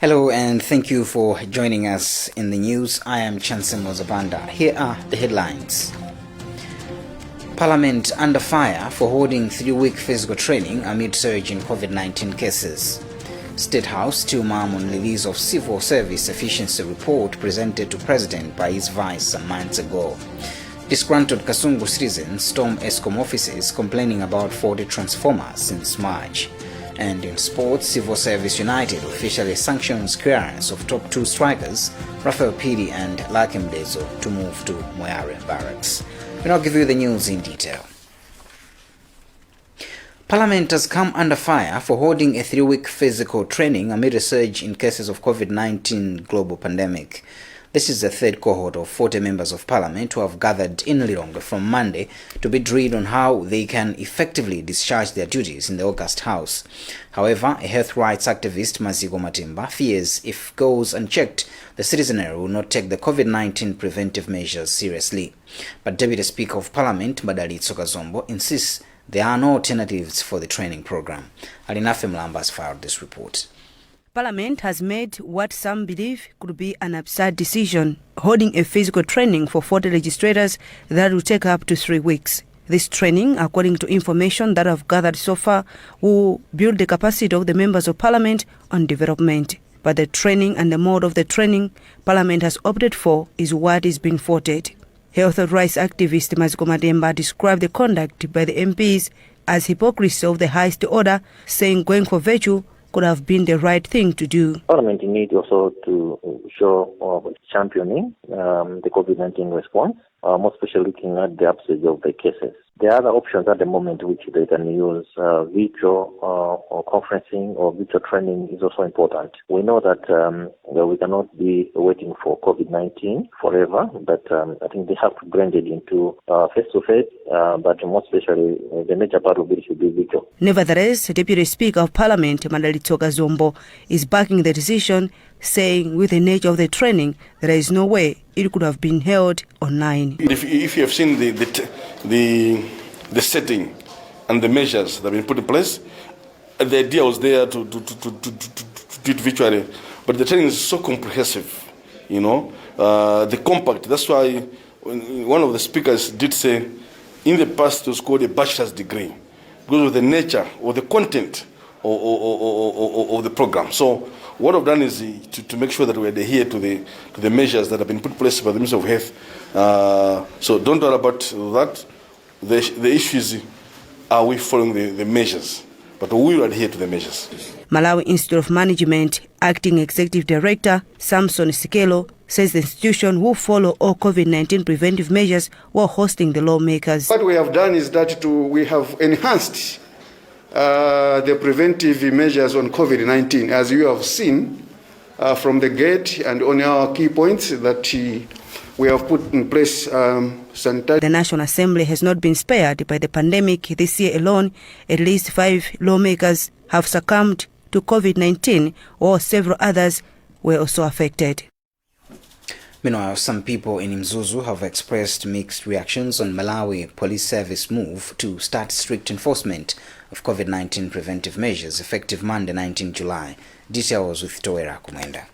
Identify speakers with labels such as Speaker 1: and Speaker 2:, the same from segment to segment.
Speaker 1: Hello and thank you for joining us in the news. I am Chansen Mozabanda. Here are the headlines. Parliament under fire for holding 3-week physical training amid surge in COVID-19 cases. State House still mum on release of civil service efficiency report presented to President by his vice some months ago. Disgruntled Kasungu citizens storm Eskom offices complaining about faulty transformers since March. And in sports, Civil Service United officially sanctions clearance of top 2 strikers, Raphael Pidi and Lakem Dezo, to move to Moyare Barracks. We'll now give you the news in detail. Parliament has come under fire for holding a 3-week physical training amid a surge in cases of COVID-19 global pandemic. This is the third cohort of 40 members of Parliament who have gathered in Lilongwe from Monday to be drilled on how they can effectively discharge their duties in the August House. However, a health rights activist, Mazigo Matimba, fears if goes unchecked, the citizenry will not take the COVID-19 preventive measures seriously. But Deputy Speaker of Parliament, Badali Tsokazombo, insists there are no alternatives for the training program. Alinafe Mlamba has filed this report.
Speaker 2: Parliament has made what some believe could be an absurd decision, holding a physical training for 40 legislators that will take up to 3 weeks. This training, according to information that I've gathered so far, will build the capacity of the members of Parliament on development. But the training and the mode of the training Parliament has opted for is what is being faulted. Health rights activist Maziko Mademba described the conduct by the MPs as hypocrisy of the highest order, saying going for virtue could have been the right thing to do.
Speaker 3: Parliament needs also to show championing the COVID-19 response, more especially looking at the upsurge of the cases. There are other options at the moment which they can use. Virtual or conferencing or virtual training is also important. We know that we cannot be waiting for COVID-19 forever, but I think they have to blend it into face-to-face, but more especially the major part of it should be virtual.
Speaker 2: Nevertheless, Deputy Speaker of Parliament, Madali Tsokazombo, is backing the decision, saying with the nature of the training, there is no way it could have been held online.
Speaker 4: If you have seen the setting and the measures that have been put in place, the idea was there to do it virtually, but the training is so comprehensive, the compact. That's why one of the speakers did say, in the past it was called a bachelor's degree, because of the nature or the content of the program. So what I've done is to make sure that we adhere to the measures that have been put in place by the Ministry of Health. So don't worry about that. The issue is, are we following the measures? But we will adhere to the measures.
Speaker 2: Malawi Institute of Management Acting Executive Director Samson Sikelo says the institution will follow all COVID-19 preventive measures while hosting the lawmakers.
Speaker 5: What we have done is that we have enhanced the preventive measures on COVID-19, as you have seen from the gate and on our key points that we have put in place sanitary.
Speaker 2: The National Assembly has not been spared by the pandemic. This year alone, at least 5 lawmakers have succumbed to COVID-19, while several others were also affected.
Speaker 1: Meanwhile, some people in Mzuzu have expressed mixed reactions on Malawi Police Service move to start strict enforcement of COVID-19 preventive measures effective Monday, 19 July. Details with Toera Kumenda.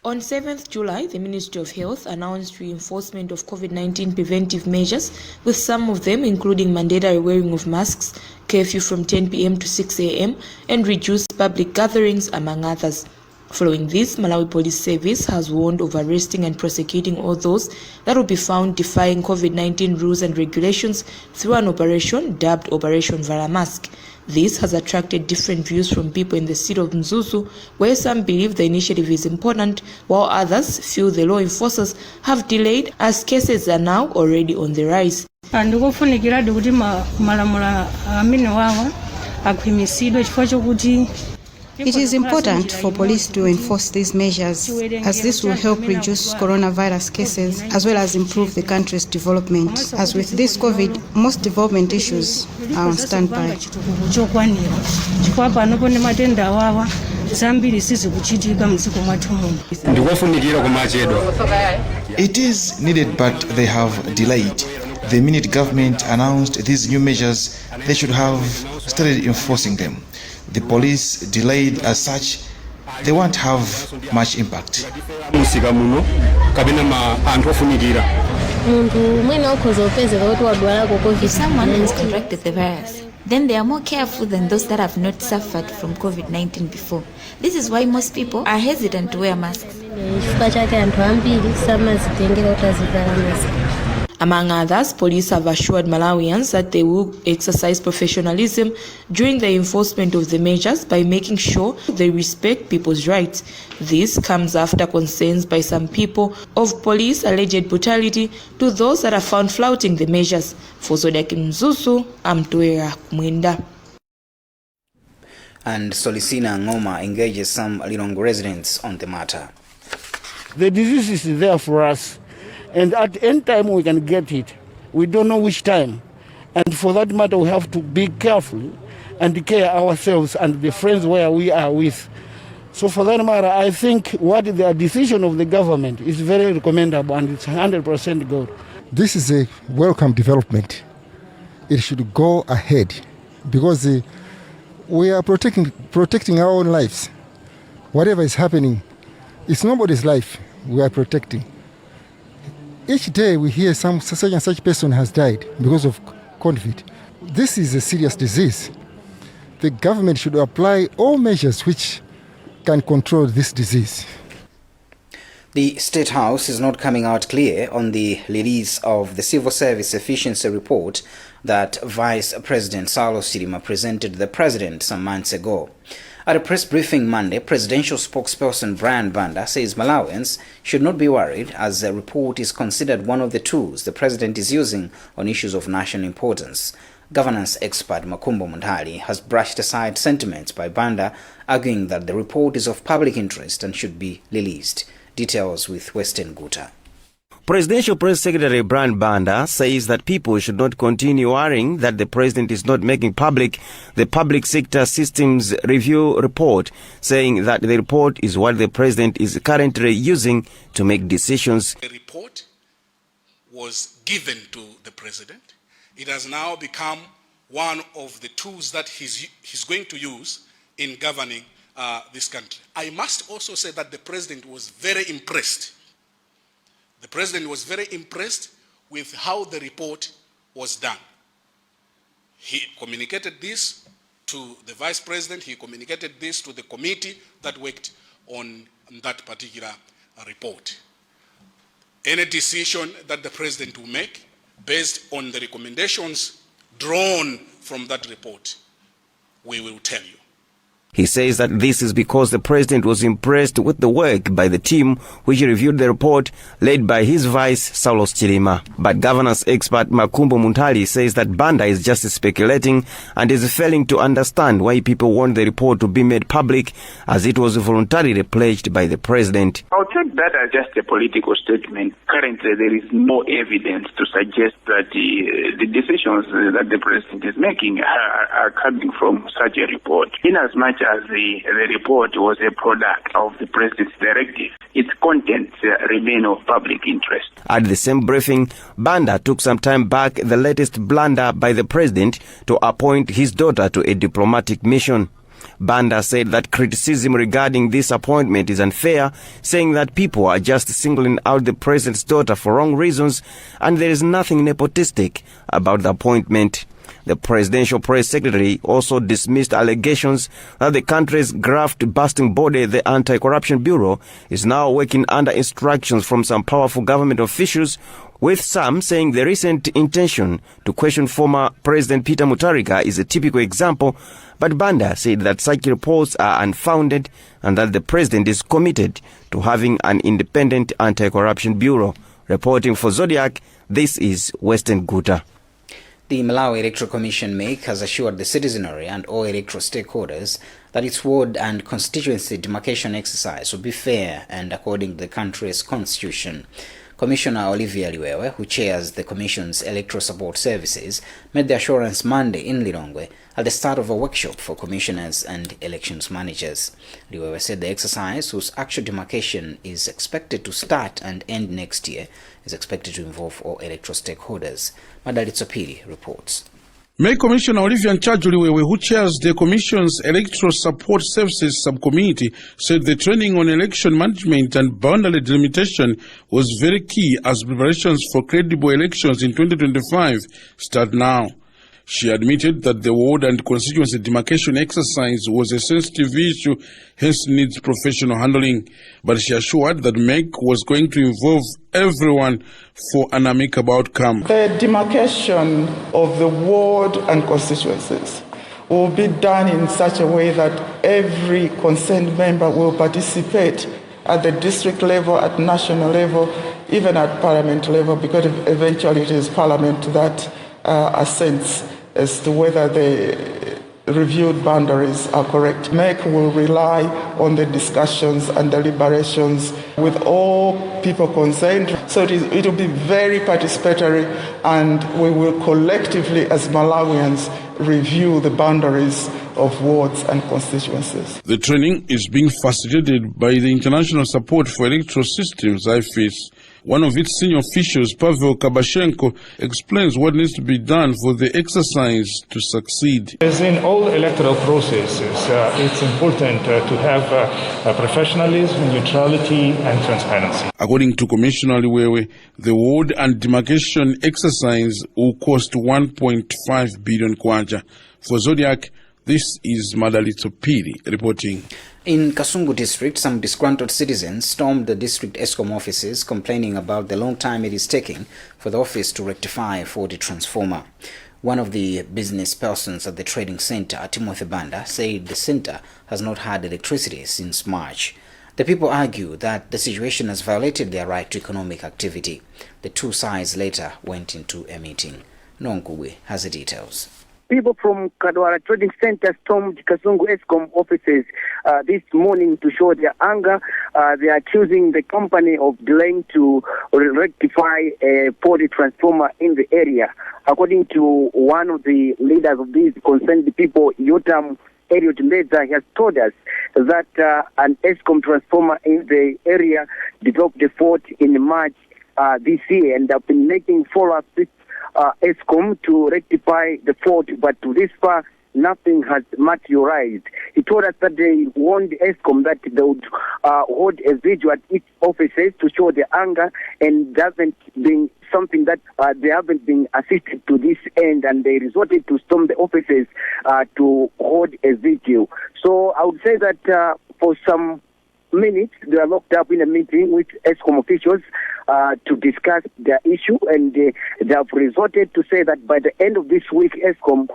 Speaker 6: On 7th July, the Ministry of Health announced reinforcement of COVID-19 preventive measures, with some of them including mandatory wearing of masks, curfew from 10 p.m. to 6 a.m., and reduced public gatherings, among others. Following this, Malawi Police Service has warned of arresting and prosecuting all those that will be found defying COVID-19 rules and regulations through an operation dubbed Operation Varamask. This has attracted different views from people in the city of Mzuzu, where some believe the initiative is important, while others feel the law enforcers have delayed as cases are now already on the rise.
Speaker 7: It is important for police to enforce these measures, as this will help reduce coronavirus cases as well as improve the country's development. As with this COVID, most development issues are on standby.
Speaker 8: It is needed, but they have delayed. The minute government announced these new measures, they should have started enforcing them. The police delayed as such, they won't have much impact.
Speaker 9: If someone has contracted the virus, then they are more careful than those that have not suffered from COVID-19 before. This is why most people are hesitant to wear masks.
Speaker 6: Among others, police have assured Malawians that they will exercise professionalism during the enforcement of the measures by making sure they respect people's rights. This comes after concerns by some people of police alleged brutality to those that are found flouting the measures. For Zodiak Mzuzu, I'm Tuera Mwenda.
Speaker 1: And Solicina Ngoma engages some Lilongwe residents on the matter.
Speaker 10: The disease is there for us. And at any time we can get it. We don't know which time. And for that matter, we have to be careful and care ourselves and the friends where we are with. So for that matter, I think what the decision of the government is very recommendable and it's 100% good.
Speaker 11: This is a welcome development. It should go ahead because we are protecting our own lives. Whatever is happening, it's nobody's life we are protecting. Each day we hear such and such person has died because of COVID. This is a serious disease. The government should apply all measures which can control this disease.
Speaker 1: The State House is not coming out clear on the release of the Civil Service Efficiency Report that Vice President Saulos Chilima presented to the President some months ago. At a press briefing Monday, presidential spokesperson Brian Banda says Malawians should not be worried as the report is considered one of the tools the President is using on issues of national importance. Governance expert Makumbo Muntali has brushed aside sentiments by Banda, arguing that the report is of public interest and should be released. Details with Western Guta.
Speaker 12: Presidential Press Secretary Brian Banda says that people should not continue worrying that the President is not making public the Public Sector Systems Review report, saying that the report is what the President is currently using to make decisions.
Speaker 13: The report was given to the President. It has now become one of the tools that he's going to use in governing this country. I must also say that the President was very impressed. The President was very impressed with how the report was done. He communicated this to the Vice President, he communicated this to the committee that worked on that particular report. Any decision that the President will make based on the recommendations drawn from that report, we will tell you.
Speaker 12: He says that this is because the President was impressed with the work by the team which reviewed the report led by his vice, Saulos Chilima. But governance expert Makumbo Muntali says that Banda is just speculating and is failing to understand why people want the report to be made public as it was voluntarily pledged by the President.
Speaker 14: I'll take that as just a political statement. Currently, there is no evidence to suggest that the decisions that the President is making are coming from such a report. In as much as the report was a product of the President's directive, its contents remain of public interest.
Speaker 12: At the same briefing, Banda took some time back the latest blunder by the President to appoint his daughter to a diplomatic mission. Banda said that criticism regarding this appointment is unfair, saying that people are just singling out the President's daughter for wrong reasons and there is nothing nepotistic about the appointment. The Presidential Press Secretary also dismissed allegations that the country's graft-busting body, the Anti-Corruption Bureau, is now working under instructions from some powerful government officials, with some saying the recent intention to question former President Peter Mutharika is a typical example, but Banda said that such reports are unfounded and that the President is committed to having an independent Anti-Corruption Bureau. Reporting for Zodiac, this is Western Guta.
Speaker 1: The Malawi Electoral Commission (MEC) has assured the citizenry and all electoral stakeholders that its ward and constituency demarcation exercise will be fair and according to the country's constitution. Commissioner Olivia Liwewe, who chairs the Commission's Electoral Support Services, made the assurance Monday in Lilongwe at the start of a workshop for commissioners and elections managers. Liwewe said the exercise, whose actual demarcation is expected to start and end next year, is expected to involve all electoral stakeholders. Madali Tsopiri reports.
Speaker 13: May Commissioner Olivia Nchajuliwewe, who chairs the Commission's Electoral Support Services Subcommittee, said the training on election management and boundary delimitation was very key as preparations for credible elections in 2025 start now. She admitted that the ward and constituency demarcation exercise was a sensitive issue, hence needs professional handling. But she assured that MEC was going to involve everyone for an amicable outcome.
Speaker 15: The demarcation of the ward and constituencies will be done in such a way that every concerned member will participate at the district level, at national level, even at parliament level, because eventually it is parliament that assents as to whether the reviewed boundaries are correct. MEC will rely on the discussions and deliberations with all people concerned. So it will be very participatory, and we will collectively as Malawians review the boundaries of wards and constituencies.
Speaker 13: The training is being facilitated by the International Support for Electoral Systems, IFIS. One of its senior officials, Pavel Kabashenko, explains what needs to be done for the exercise to succeed.
Speaker 16: As in all electoral processes, it's important to have professionalism, neutrality, and transparency.
Speaker 13: According to Commissioner Liwewe, the ward and demarcation exercise will cost 1.5 billion kwacha. For Zodiac, this is Madalito Piri reporting.
Speaker 1: In Kasungu district, some disgruntled citizens stormed the district ESCOM offices, complaining about the long time it is taking for the office to rectify a faulty transformer. One of the business persons at the trading center, Timothy Banda, said the center has not had electricity since March. The people argue that the situation has violated their right to economic activity. The two sides later went into a meeting. Nonkugwe has the details.
Speaker 17: People from Kadwara Trading Center stormed Kasungu ESCOM offices this morning to show their anger. They are accusing the company of delaying to rectify a faulty transformer in the area. According to one of the leaders of these concerned people, Yotam Eliot Mbeza, has told us that an ESCOM transformer in the area developed a fault in March this year, and have been making follow-ups with ESCOM to rectify the fault, but to this far, nothing has materialized. He told us that they warned ESCOM that they would hold a vigil at its offices to show their anger, and there hasn't been something that they haven't been assisted to this end, and they resorted to storm the offices to hold a vigil. So I would say that for some minutes, they are locked up in a meeting with ESCOM officials to discuss their issue, and they have resorted to say that by the end of this week, ESCOM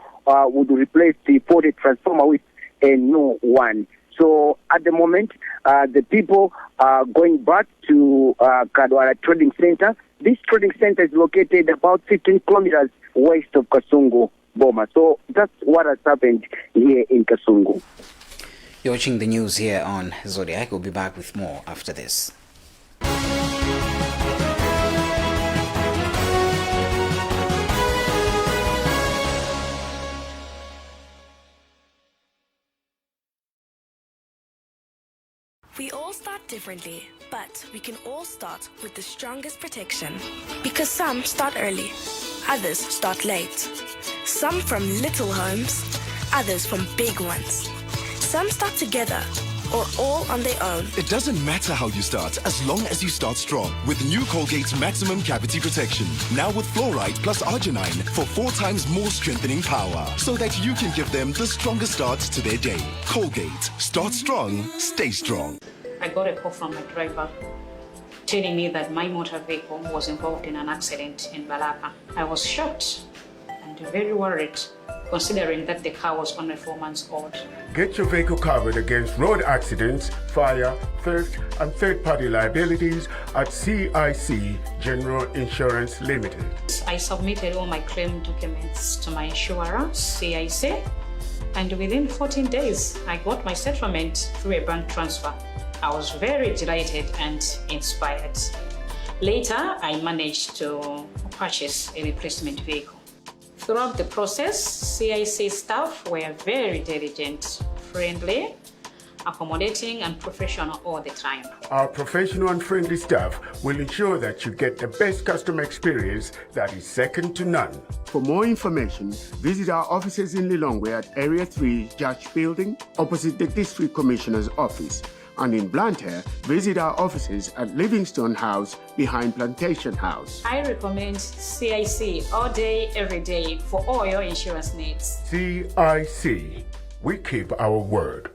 Speaker 17: would replace the faulty transformer with a new one. So at the moment, the people are going back to Kadwara Trading Center. This trading center is located about 15 kilometers west of Kasungu, Boma. So that's what has happened here in Kasungu.
Speaker 1: You're watching the news here on Zodiac. We'll be back with more after this.
Speaker 18: We all start differently, but we can all start with the strongest protection. Because some start early, others start late. Some from little homes, others from big ones. Some start together, or all on their own.
Speaker 19: It doesn't matter how you start, as long as you start strong. With new Colgate's Maximum Cavity Protection. Now with fluoride plus arginine for 4 times more strengthening power. So that you can give them the strongest start to their day. Colgate. Start strong, stay strong.
Speaker 20: I got a call from my driver telling me that my motor vehicle was involved in an accident in Balaka. I was shocked and very worried, considering that the car was only 4 months old.
Speaker 21: Get your vehicle covered against road accidents, fire, theft, and third-party liabilities at CIC General Insurance Limited.
Speaker 20: I submitted all my claim documents to my insurer, CIC, and within 14 days, I got my settlement through a bank transfer. I was very delighted and inspired. Later, I managed to purchase a replacement vehicle. Throughout the process, CIC staff were very diligent, friendly, accommodating and professional all the time.
Speaker 21: Our professional and friendly staff will ensure that you get the best customer experience that is second to none. For more information, visit our offices in Lilongwe at Area 3 Judge Building, opposite the District Commissioner's office. And in Blantyre, visit our offices at Livingstone House behind Plantation House.
Speaker 20: I recommend CIC all day, every day for all your insurance needs.
Speaker 21: CIC, we keep our word.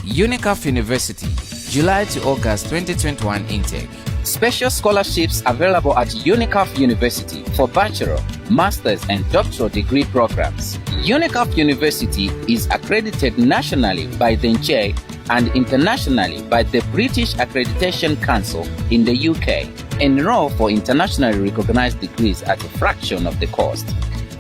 Speaker 3: UNICAF University, July to August 2021 intake. Special scholarships available at UNICAF University for bachelor, master's and doctoral degree programs. UNICAF University is accredited nationally by the NCHE and internationally by the British Accreditation Council in the UK. Enroll for internationally recognized degrees at a fraction of the cost.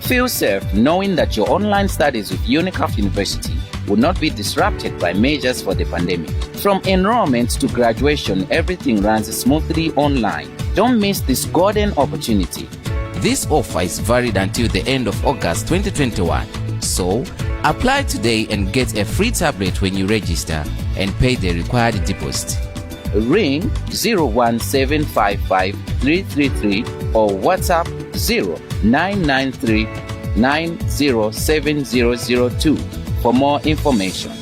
Speaker 3: Feel safe knowing that your online studies with UNICAF University will not be disrupted by measures for the pandemic. From enrollment to graduation, everything runs smoothly online. Don't miss this golden opportunity. This offer is valid until the end of August 2021. So, apply today and get a free tablet when you register and pay the required deposit. Ring 01755 333 or WhatsApp 0993 907002 for more information.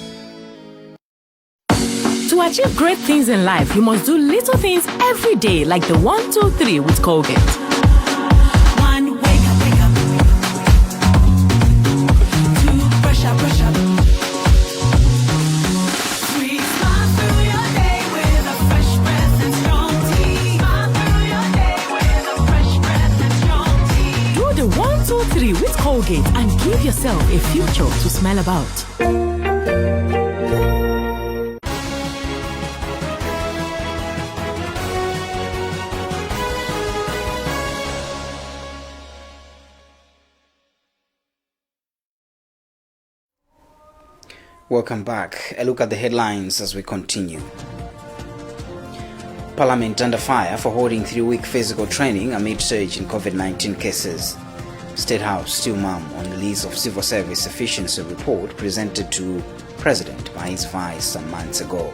Speaker 22: To achieve great things in life, you must do little things every day, like the 1, 2, 3 with Colgate. With Colgate and give yourself a future to smile about.
Speaker 1: Welcome back. A look at the headlines as we continue. Parliament under fire for holding 3-week physical training amid surge in COVID-19 cases. State House still mum on release of Civil Service Efficiency Report presented to President by his vice some months ago.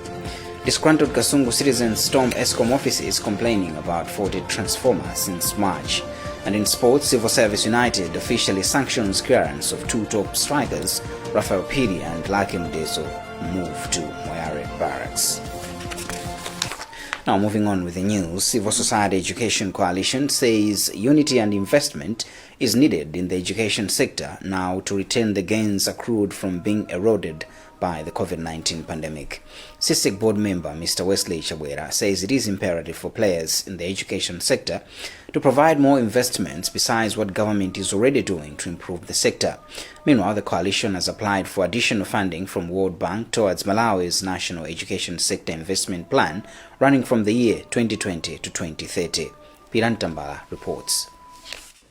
Speaker 1: Disgruntled Kasungu citizens stormed ESCOM offices complaining about faulted transformers since March. And in sports, Civil Service United officially sanctions clearance of 2 top strikers, Rafael Piri and Lucky Mudeso, move to Moyare Barracks. Now moving on with the news, Civil Society Education Coalition says unity and investment is needed in the education sector now to retain the gains accrued from being eroded by the COVID-19 pandemic. CISEC board member Mr. Wesley Chabwera says it is imperative for players in the education sector to provide more investments besides what government is already doing to improve the sector. Meanwhile, the coalition has applied for additional funding from World Bank towards Malawi's National Education Sector Investment Plan running from the year 2020 to 2030. Pirantambala reports.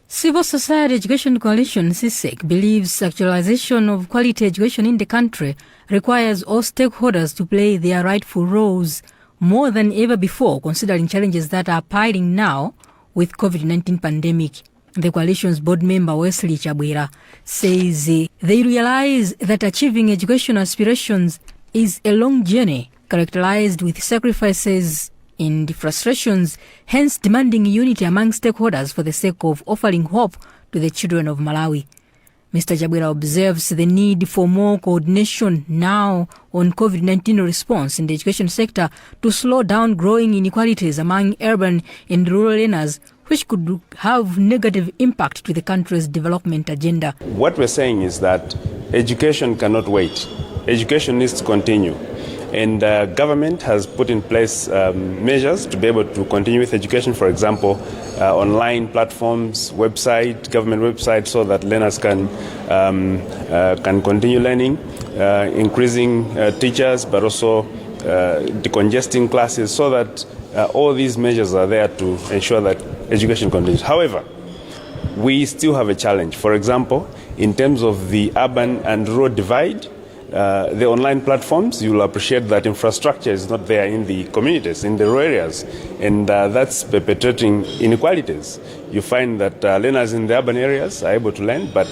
Speaker 23: Civil Society Education Coalition CISEC believes actualization of quality education in the country requires all stakeholders to play their rightful roles more than ever before, considering challenges that are piling now with COVID-19 pandemic. The coalition's board member Wesley Chabwera says they realize that achieving education aspirations is a long journey characterized with sacrifices and frustrations, hence demanding unity among stakeholders for the sake of offering hope to the children of Malawi. Mr. Chabwera observes the need for more coordination now on COVID-19 response in the education sector to slow down growing inequalities among urban and rural learners, which could have negative impact to the country's development agenda.
Speaker 24: What we're saying is that education cannot wait. Education needs to continue. And government has put in place measures to be able to continue with education, for example, online platforms, government website, so that learners can continue learning, increasing teachers, but also decongesting classes, so that all these measures are there to ensure that education continues. However, we still have a challenge. For example, in terms of the urban and rural divide, the online platforms, you will appreciate that infrastructure is not there in the communities, in the rural areas, and that's perpetuating inequalities. You find that learners in the urban areas are able to learn, but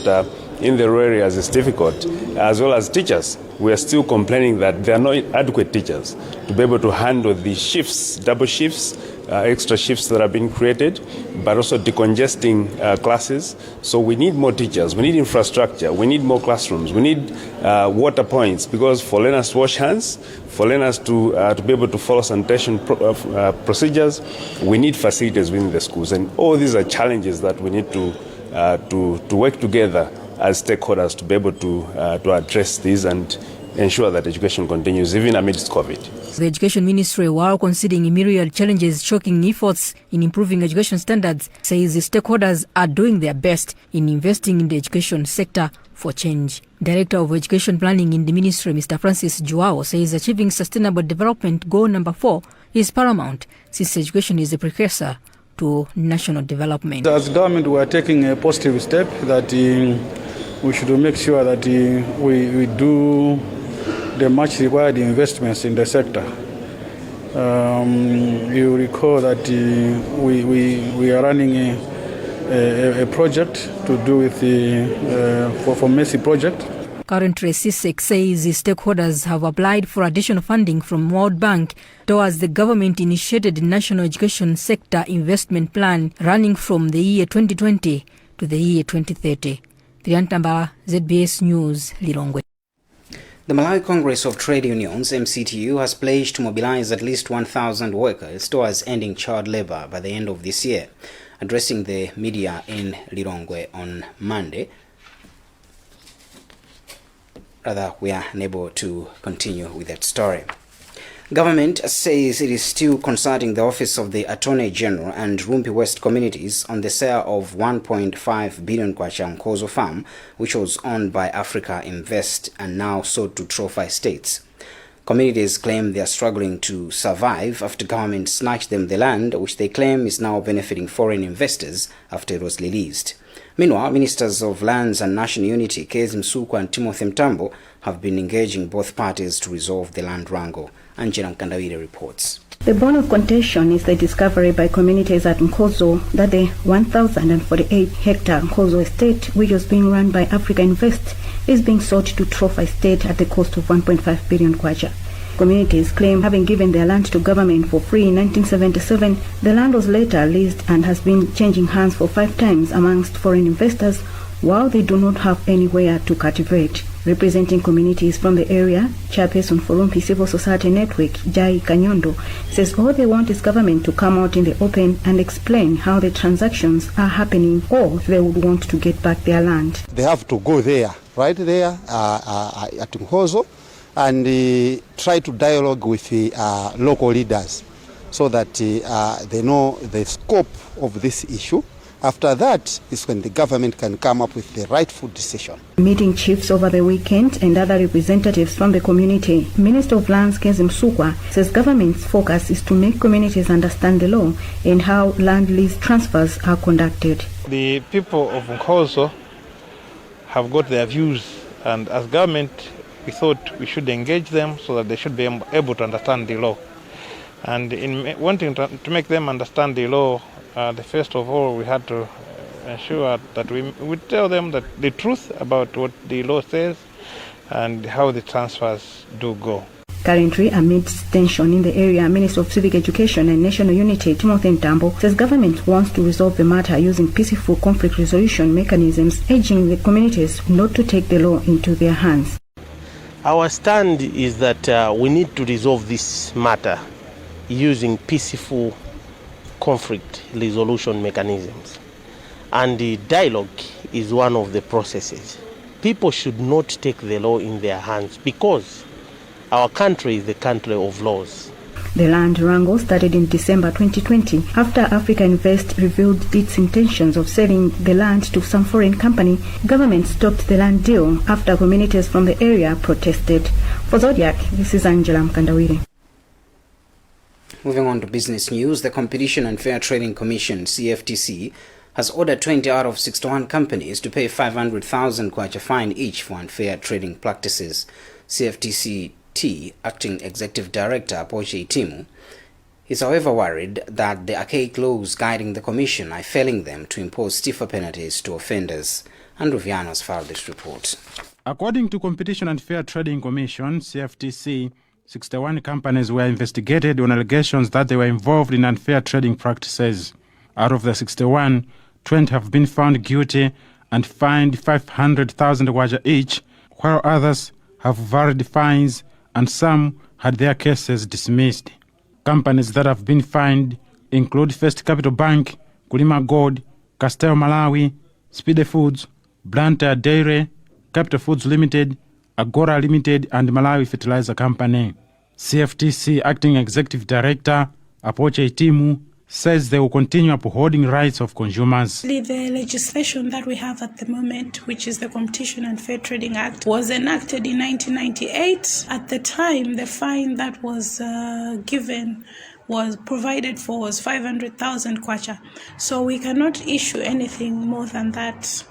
Speaker 24: in the rural areas is difficult, as well as teachers. We are still complaining that there are no adequate teachers to be able to handle the shifts, double shifts, extra shifts that are being created, but also decongesting classes. So we need more teachers, we need infrastructure, we need more classrooms, we need water points, because for learners to wash hands, for learners to be able to follow sanitation procedures, we need facilities within the schools. And all these are challenges that we need to work together as stakeholders to be able to address these and ensure that education continues even amidst COVID.
Speaker 23: The Education Ministry, while considering myriad challenges choking efforts in improving education standards, says the stakeholders are doing their best in investing in the education sector for change. Director of Education Planning in the Ministry, Mr. Francis Joao, says achieving Sustainable Development Goal number 4 is paramount, since education is a precursor to national development.
Speaker 2: As government, we are taking a positive step that we should make sure that we do the much required investments in the sector. You recall that we are running a project to do with the for Messi project.
Speaker 23: Currently, CISEC says stakeholders have applied for additional funding from World Bank towards the government-initiated National Education Sector Investment Plan running from the year 2020 to the year 2030. Triantamba, ZBS News, Lilongwe.
Speaker 1: The Malawi Congress of Trade Unions, MCTU, has pledged to mobilize at least 1,000 workers towards ending child labor by the end of this year. Addressing the media in Lilongwe on Monday, we are unable to continue with that story. Government says it is still consulting the Office of the Attorney General and Rumpi West communities on the sale of 1.5 billion kwacha Nkozo farm, which was owned by Africa Invest and now sold to Trophy Estates. Communities claim they are struggling to survive after government snatched them the land, which they claim is now benefiting foreign investors after it was released. Meanwhile, Ministers of Lands and National Unity, Kezi Msukwa and Timothy Mtambo, have been engaging both parties to resolve the land wrangle. Angela Mkandawire reports.
Speaker 4: The bone of contention is the discovery by communities at Nkozo that the 1,048-hectare Nkozo estate, which was being run by Africa Invest, is being sold to Trophy Estate at the cost of 1.5 billion kwacha. Communities claim having given their land to government for free in 1977, the land was later leased and has been changing hands for 5 times amongst foreign investors, while they do not have anywhere to cultivate. Representing communities from the area, Chairperson for Rumpi Civil Society Network, Jai Kanyondo, says all they want is government to come out in the open and explain how the transactions are happening, or they would want to get back their land.
Speaker 5: They have to go there, right there at Nkozo, and try to dialogue with the local leaders so that they know the scope of this issue. After that is when the government can come up with the rightful decision.
Speaker 4: Meeting chiefs over the weekend and other representatives from the community, Minister of Lands Kezi Msukwa says government's focus is to make communities understand the law and how land lease transfers are conducted.
Speaker 7: The people of Nkozo have got their views, and as government we thought we should engage them so that they should be able to understand the law. And in wanting to make them understand the law, first of all, we had to ensure that we tell them that the truth about what the law says and how the transfers do go.
Speaker 4: Currently, amidst tension in the area, Minister of Civic Education and National Unity, Timothy Mtambo, says government wants to resolve the matter using peaceful conflict resolution mechanisms, urging the communities not to take the law into their hands.
Speaker 25: Our stand is that we need to resolve this matter using peaceful conflict resolution mechanisms, and the dialogue is one of the processes. People should not take the law in their hands because our country is the country of laws.
Speaker 4: The land wrangle started in December 2020 after Africa Invest revealed its intentions of selling the land to some foreign company. Government stopped the land deal after communities from the area protested. For Zodiak, this is Angela Mkandawire.
Speaker 1: Moving on to business news, the Competition and Fair Trading Commission, CFTC, has ordered 20 out of 61 companies to pay 500,000 kwacha fine each for unfair trading practices. CFTC Acting Executive Director Poche Timu is however worried that the archaic laws guiding the commission are failing them to impose stiffer penalties to offenders. Andrew Viano has filed this report.
Speaker 6: According to Competition and Fair Trading Commission, CFTC, 61 companies were investigated on allegations that they were involved in unfair trading practices. Out of the 61, 20 have been found guilty and fined 500,000 kwacha each, while others have varied fines and some had their cases dismissed. Companies that have been fined include First Capital Bank, Kulima Gold, Castel Malawi, Speedy Foods, Blantyre Dairy, Capital Foods Limited, Agora Limited and Malawi Fertilizer Company. CFTC Acting Executive Director Apoche Itimu says they will continue upholding rights of consumers.
Speaker 8: The legislation that we have at the moment, which is the Competition and Fair Trading Act, was enacted in 1998. At the time, the fine that was provided for was 500,000 kwacha. So we cannot issue anything more than that.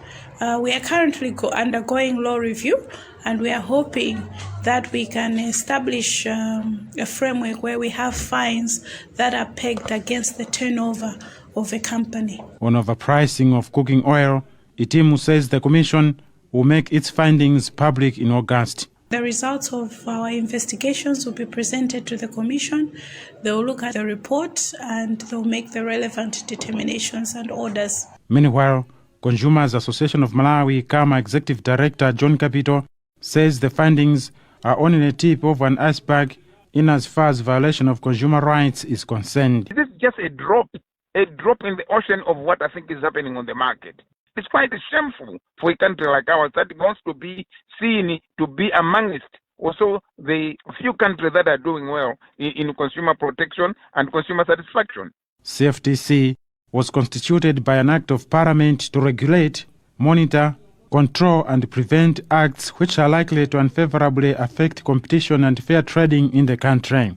Speaker 8: We are currently undergoing law review, and we are hoping that we can establish a framework where we have fines that are pegged against the turnover of a company.
Speaker 6: On overpricing of cooking oil, Itimu says the Commission will make its findings public in August.
Speaker 8: The results of our investigations will be presented to the Commission. They will look at the report and they will make the relevant determinations and orders.
Speaker 6: Meanwhile, Consumers Association of Malawi, KAMA Executive Director John Capito says the findings are only a tip of an iceberg in as far as violation of consumer rights is concerned.
Speaker 9: This is just a drop in the ocean of what I think is happening on the market. It's quite shameful for a country like ours that wants to be seen to be amongst also the few countries that are doing well in consumer protection and consumer satisfaction.
Speaker 6: CFTC was constituted by an act of Parliament to regulate, monitor, control and prevent acts which are likely to unfavorably affect competition and fair trading in the country.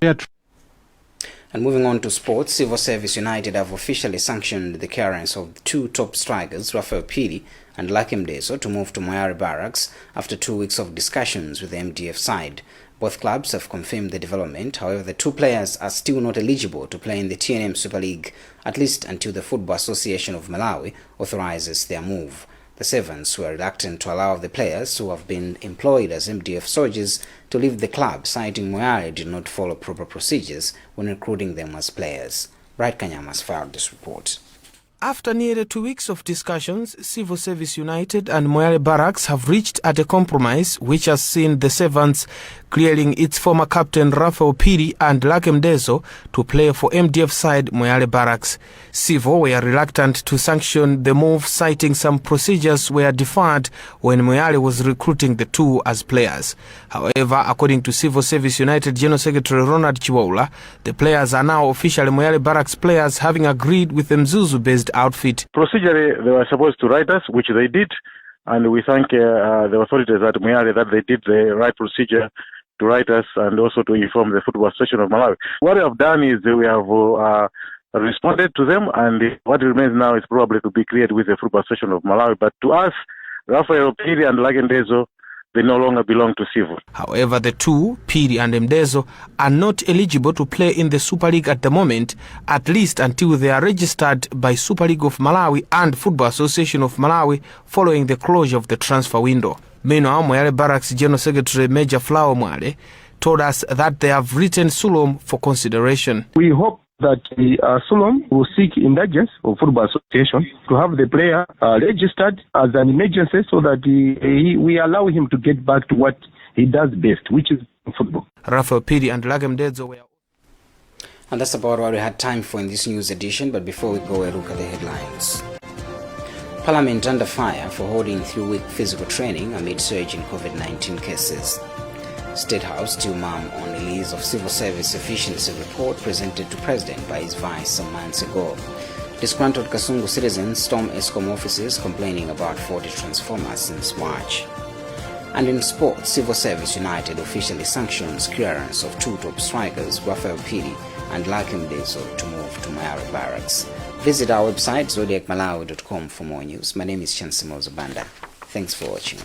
Speaker 1: And moving on to sports, Civil Service United have officially sanctioned the clearance of two top strikers, Raphael Piri and Lakim Deso, to move to Moyari Barracks after 2 weeks of discussions with the MDF side. Both clubs have confirmed the development. However, the two players are still not eligible to play in the TNM Super League, at least until the Football Association of Malawi authorizes their move. The Sevens were reluctant to allow the players who have been employed as MDF soldiers to leave the club, citing Moyari did not follow proper procedures when recruiting them as players. Bright Kanyama has filed this report.
Speaker 10: After nearly 2 weeks of discussions, Civil Service United and Moyale Barracks have reached at a compromise which has seen the Sevens clearing its former captain Raphael Piri and Lakem Deso to play for MDF side Moyale Barracks. Civil were reluctant to sanction the move, citing some procedures were deferred when Moyale was recruiting the two as players. However, according to Civil Service United General Secretary Ronald Chiwaula, the players are now officially Moyale Barracks players, having agreed with the Mzuzu-based outfit.
Speaker 11: Procedurally, they were supposed to write us, which they did, and we thank the authorities at Moyale that they did the right procedure to write us and also to inform the Football Association of Malawi. What we have done is we have responded to them, and what remains now is probably to be cleared with the Football Association of Malawi. But to us, Raphael Piri and Lagendezo, they no longer belong to Civil.
Speaker 10: However, the two, Piri and Mdezo, are not eligible to play in the Super League at the moment, at least until they are registered by Super League of Malawi and Football Association of Malawi following the closure of the transfer window. Meanwhile, Moyale Barracks General Secretary Major Flower Mwale told us that they have written Sulom for consideration.
Speaker 26: We hope that Sulom will seek indulgence of Football Association to have the player registered as an emergency so that we allow him to get back to what he does best, which is football.
Speaker 10: Raphael Piri and Lagem Dedzo were...
Speaker 1: And that's about what we had time for in this news edition, but before we go, a look at the headlines. Parliament under fire for holding 3-week physical training amid surge in COVID-19 cases. State House still mum on release of Civil Service Efficiency Report presented to President by his vice some months ago. Disgruntled Kasungu citizens storm ESCOM offices complaining about 40 transformers since March. And in sports, Civil Service United officially sanctions clearance of two top strikers, Raphael Piri and Lakim Deso, to move to Moyale Barracks. Visit our website, zodiacmalawi.com, for more news. My name is Chansimo Zabanda. Thanks for watching.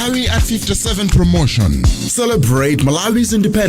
Speaker 12: Malawi at 57 promotion. Celebrate Malawi's independence